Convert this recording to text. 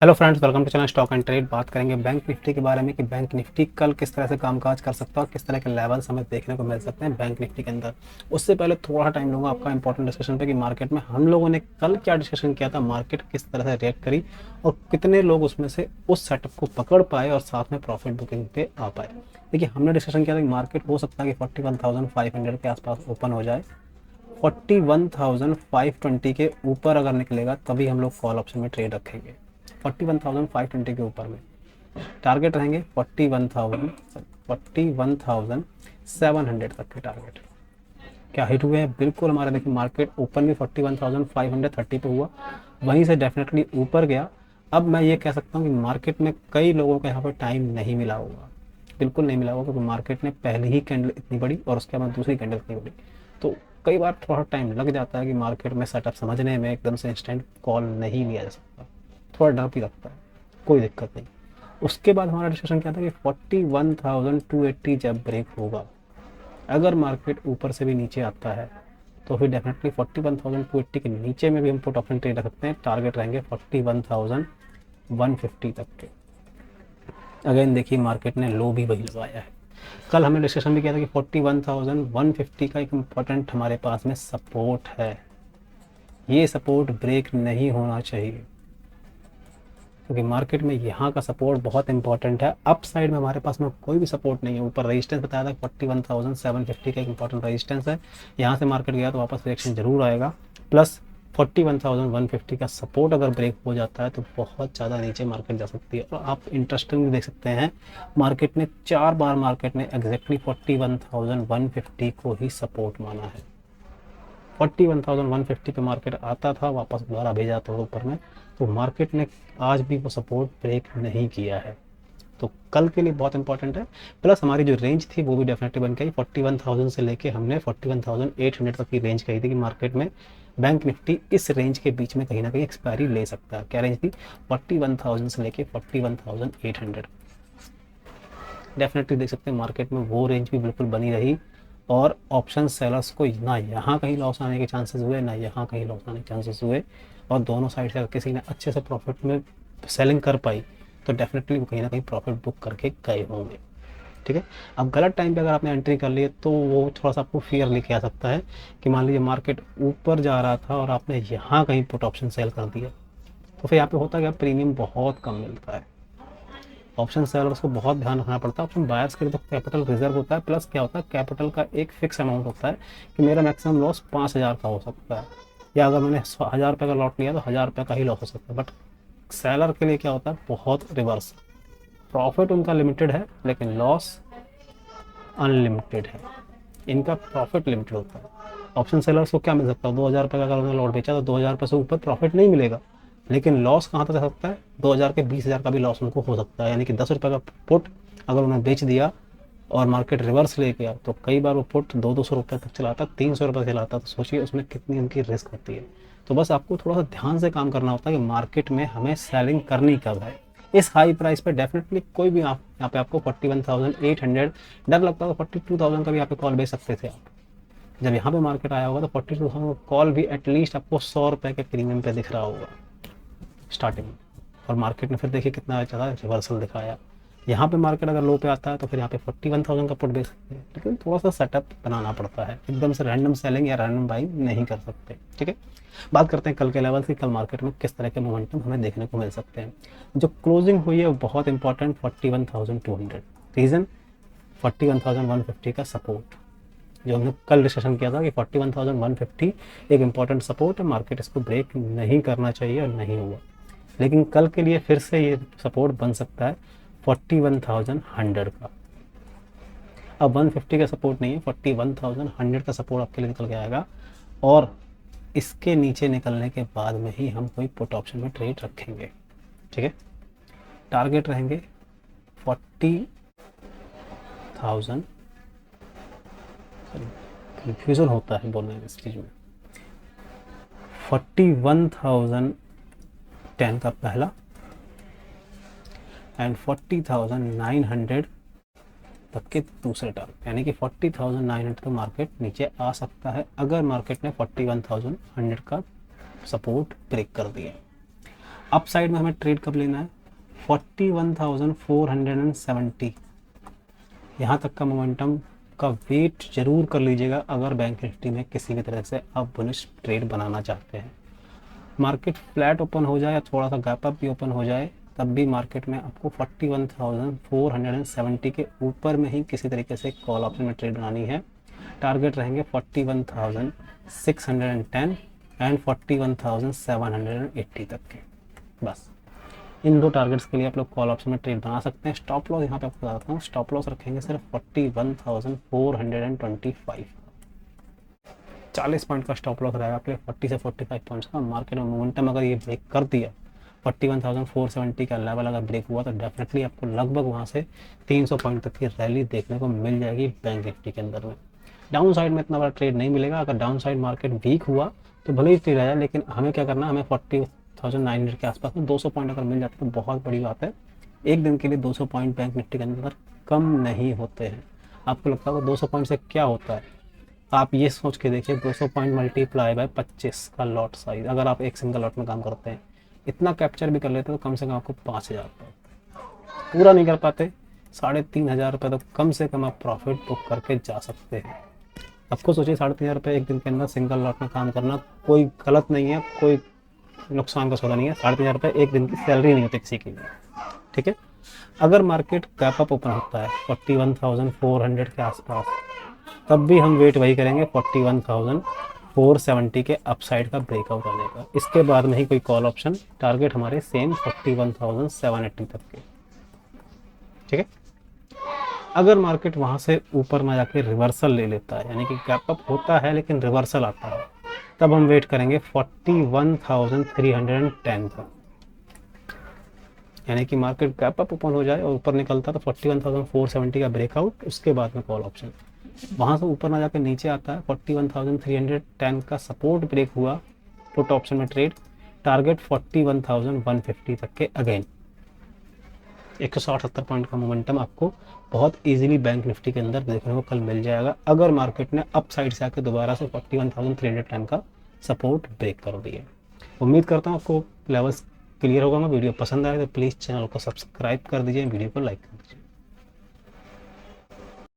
Hello friends, welcome to channel stock and trade. बात करेंगे bank Nifty के बारे में कि बैंक निफ्टी कल किस तरह से कामकाज कर सकता है और किस तरह के लेवल्स हमें देखने को मिल सकते हैं बैंक निफ्टी के अंदर। उससे पहले थोड़ा टाइम लूँगा आपका इंपॉर्टेंट डिस्कशन पे कि मार्केट में हम लोगों ने कल क्या डिस्कशन किया था, मार्केट किस तरह से रिएक्ट करी और कितने लोग उसमें से उस सेटअप को पकड़ पाए और साथ में प्रॉफिट बुकिंग पे आ पाए। देखिए, हमने डिस्कशन किया था कि मार्केट हो सकता है कि 41,500 के आसपास ओपन हो जाए। 41,520 के ऊपर अगर निकलेगा तभी हम लोग कॉल ऑप्शन में ट्रेड रखेंगे। 41,520 के ऊपर में टारगेट रहेंगे 41,700 तक के टारगेट। क्या हिट हुए हैं? बिल्कुल। हमारा देखिए मार्केट ओपन भी 41,530 पे हुआ, वहीं से डेफिनेटली ऊपर गया। अब मैं ये कह सकता हूँ कि मार्केट में कई लोगों को यहाँ पर टाइम नहीं मिला होगा, बिल्कुल नहीं मिला होगा, क्योंकि मार्केट ने पहली ही कैंडल इतनी बड़ी और उसके बाद दूसरी कैंडल इतनी बड़ी। तो कई बार थोड़ा टाइम लग जाता है कि मार्केट में सेटअप समझने में, एकदम से इंस्टेंट कॉल नहीं लिया जा सकता, थोड़ा डर भी लगता है, कोई दिक्कत नहीं। उसके बाद हमारा डिस्कशन क्या था कि 41,280 जब ब्रेक होगा, अगर मार्केट ऊपर से भी नीचे आता है तो फिर डेफिनेटली 41,280 के नीचे में भी हम पुट ऑप्शन ट्रेड रख सकते हैं। टारगेट रहेंगे 41,150 तक के। अगेन देखिए, मार्केट ने लो भी वही लगाया है। कल हमने डिस्कशन भी किया था कि 41,150 का एक इम्पॉर्टेंट हमारे पास में सपोर्ट है, ये सपोर्ट ब्रेक नहीं होना चाहिए, क्योंकि मार्केट में यहाँ का सपोर्ट बहुत इंपॉर्टेंट है। अप साइड में हमारे पास में कोई भी सपोर्ट नहीं है। ऊपर रेजिस्टेंस बताया था 41,750 का एक इंपॉर्टेंट रेजिस्टेंस है, यहाँ से मार्केट गया तो वापस रिएक्शन जरूर आएगा। प्लस 41,150 का सपोर्ट अगर ब्रेक हो जाता है तो बहुत ज़्यादा नीचे मार्केट जा सकती है। और आप इंटरेस्टिंग देख सकते हैं, मार्केट ने 4 बार मार्केट ने एग्जैक्टली 41,150 को ही सपोर्ट माना है। 41,150 पे मार्केट आता था, वापस दोबारा भेजा था ऊपर में, तो मार्केट ने आज भी वो सपोर्ट ब्रेक नहीं किया है, तो कल के लिए बहुत इंपॉर्टेंट है। प्लस हमारी जो रेंज थी वो भी डेफिनेटली बन गई। 41,000 से लेके हमने 41,800 तक की रेंज कही थी कि मार्केट में बैंक निफ्टी इस रेंज के बीच में कहीं ना कहीं एक्सपायरी ले सकता है। क्या रेंज थी? 41,000 से लेके 41,800। डेफिनेटली देख सकते हैं मार्केट में वो रेंज भी बिल्कुल बनी रही और ऑप्शन सेलर्स को ना यहाँ कहीं लॉस आने के चांसेस हुए, ना यहाँ कहीं लॉस आने के चांसेस हुए। और दोनों साइड से अगर किसी ने अच्छे से प्रॉफिट में सेलिंग कर पाई तो डेफिनेटली वो कहीं ना कहीं प्रॉफिट बुक करके गए होंगे। ठीक है। अब गलत टाइम पे अगर आपने एंट्री कर ली है तो वो थोड़ा सा आपको फियर लेके आ सकता है कि मान लीजिए मार्केट ऊपर जा रहा था और आपने यहाँ कहीं पुट ऑप्शन सेल कर दिया, तो फिर यहाँ पे होता है कि प्रीमियम बहुत कम मिलता है। ऑप्शन सेलर्स को बहुत ध्यान रखना पड़ता है। ऑप्शन बायर्स के लिए तो कैपिटल रिजर्व होता है, प्लस क्या होता है, कैपिटल का एक फिक्स अमाउंट होता है कि मेरा मैक्सिमम लॉस 5,000 का हो सकता है, या अगर मैंने 1,000 रुपये का लॉट लिया तो 1,000 रुपये का ही लॉस हो सकता है। बट सेलर के लिए क्या होता है, बहुत रिवर्स, प्रॉफिट उनका लिमिटेड है लेकिन लॉस अनलिमिटेड है। इनका प्रॉफिट लिमिटेड होता है। ऑप्शन सेलर्स को क्या मिल सकता है? 2,000 रुपये का अगर उन्होंने लॉट बेचा तो 2,000 रुपये से ऊपर प्रॉफिट नहीं मिलेगा, लेकिन लॉस कहाँ तक जा सकता है? 2,000 के 20,000 का भी लॉस उनको हो सकता है। यानी कि 10 रुपये का पुट अगर उन्होंने बेच दिया और मार्केट रिवर्स ले गया तो कई बार वो पुट 200 रुपये तक चलाता, 300 रुपये चलाता, तो सोचिए उसमें कितनी उनकी रिस्क होती है। तो बस आपको थोड़ा सा ध्यान से काम करना होता है कि मार्केट में हमें सेलिंग करनी कब है। इस हाई प्राइस पे डेफिनेटली कोई भी आप यहाँ पे आपको 41,800 डर लगता है तो 42,000 का भी यहाँ पे कॉल बेच सकते थे आप। जब यहाँ पे मार्केट आया होगा तो 42,000 का कॉल भी एटलीस्ट आपको 100 रुपये के प्रीमियम पे दिख रहा होगा स्टार्टिंग में। और मार्केट ने फिर देखिए कितना ज़्यादा रिवर्सल दिखाया। यहाँ पे मार्केट अगर लो पे आता है तो फिर यहाँ पे 41,000 का पुट बेच सकते हैं, लेकिन थोड़ा सा सेटअप बनाना पड़ता है, एकदम से रैंडम सेलिंग या रैंडम बाइंग नहीं कर सकते। ठीक है। बात करते हैं कल के लेवल से, कल मार्केट में किस तरह के मोमेंटम हमें देखने को मिल सकते हैं। जो क्लोजिंग हुई है वो बहुत इंपॉर्टेंट, 41,200। रीज़न 41,150 का सपोर्ट, जो हमने कल डिस्कशन किया था कि 41,150 एक इंपॉर्टेंट सपोर्ट है, मार्केट इसको ब्रेक नहीं करना चाहिए और नहीं हुआ। लेकिन कल के लिए फिर से ये सपोर्ट बन सकता है 41,100 का। अब 150 का सपोर्ट नहीं है, 41,100 का सपोर्ट आपके लिए निकल के आएगा और इसके नीचे निकलने के बाद में ही हम कोई पुट ऑप्शन में ट्रेड रखेंगे। ठीक है। टारगेट रहेंगे 40,000, कंफ्यूजन होता है बोलने में इस चीज़ में, 41,010 का पहला एंड 40,900 तक के दूसरे टारगेट। यानी कि 40,900 का मार्केट नीचे आ सकता है अगर मार्केट ने 41,100 का सपोर्ट ब्रेक कर दिया। अप साइड में हमें ट्रेड कब लेना है? 41,470, यहाँ तक का मोमेंटम का वेट जरूर कर लीजिएगा अगर बैंक निफ्टी में किसी भी तरह से आप बुलिश ट्रेड बनाना चाहते हैं। मार्केट फ्लैट ओपन हो जाए या थोड़ा सा गैप अप भी ओपन हो जाए, तब भी मार्केट में आपको 41,470 के ऊपर में ही किसी तरीके से कॉल ऑप्शन में ट्रेड बनानी है। टारगेट रहेंगे 41,610 एंड 41,780 तक के। बस इन दो टारगेट्स के लिए आप लोग कॉल ऑप्शन में ट्रेड बना सकते हैं। स्टॉप लॉस यहाँ पे आपको बताता हूँ, स्टॉप लॉस रखेंगे सिर्फ 41,425, 40 पॉइंट का स्टॉप लॉस रहेगा आपके 40 से 45 पॉइंट्स का। मार्केट में मोमेंटम अगर ये ब्रेक कर दिया, 41,470 का लेवल अगर ब्रेक हुआ, तो डेफिनेटली आपको लगभग वहाँ से 300 पॉइंट तक की रैली देखने को मिल जाएगी बैंक निफ्टी के अंदर में। डाउन साइड में इतना बड़ा ट्रेड नहीं मिलेगा। अगर डाउन साइड मार्केट वीक हुआ तो भले ही ट्रेड आया, लेकिन हमें क्या करना है, हमें 40,900 के आसपास में 200 पॉइंट अगर मिल जाता है तो बहुत बड़ी बात है। एक दिन के लिए 200 पॉइंट बैंक निफ्टी के अंदर कम नहीं होते हैं। आपको लगता है 200 पॉइंट से क्या होता है? आप ये सोच के देखिए, 200 पॉइंट मल्टीप्लाई बाय 25 का लॉट साइज, अगर आप एक सिंगल लॉट में काम करते हैं, इतना कैप्चर भी कर लेते तो कम से कम आपको 5,000 रुपये, पूरा नहीं कर पाते 3,500 रुपये तो कम से कम आप प्रॉफिट बुक करके जा सकते हैं। आपको सोचिए 3,500 रुपये एक दिन के अंदर सिंगल लॉट में काम करना कोई गलत नहीं है, कोई नुकसान का सौदा नहीं है। 3,500 रुपये एक दिन की सैलरी नहीं होती किसी की भी, ठीक है। अगर मार्केट गैप अप ओपन होता है 41,400 के आसपास, तब भी हम वेट वही करेंगे 41,470 के अपसाइड का ब्रेकआउट आने का। इसके बाद में ही कोई कॉल ऑप्शन, टारगेट हमारे सेम 41,780 तक के, ठीक है। अगर मार्केट वहाँ से ऊपर ना जाके रिवर्सल ले लेता है, यानी कि गैप अप होता है लेकिन रिवर्सल आता है, तब हम वेट करेंगे 41,310 का। यानी कि मार्केट गैप अप ओपन हो जाए और ऊपर निकलता तो 41,470 का ब्रेकआउट, उसके बाद में कॉल ऑप्शन। वहाँ से ऊपर ना जाकर नीचे आता है 41,310 का सपोर्ट ब्रेक हुआ, पुट ऑप्शन में ट्रेड, टारगेट 41,150 तक के अगेन। 160-70 पॉइंट का मोमेंटम आपको बहुत इजीली बैंक निफ्टी के अंदर देखने को कल मिल जाएगा, अगर मार्केट ने अप साइड से आकर दोबारा से 41,310 का सपोर्ट ब्रेक कर दिया। उम्मीद करता हूँ आपको लेवल्स क्लियर होगा। वीडियो पसंद आए तो प्लीज़ चैनल को सब्सक्राइब कर दीजिए, वीडियो को लाइक कर दीजिए।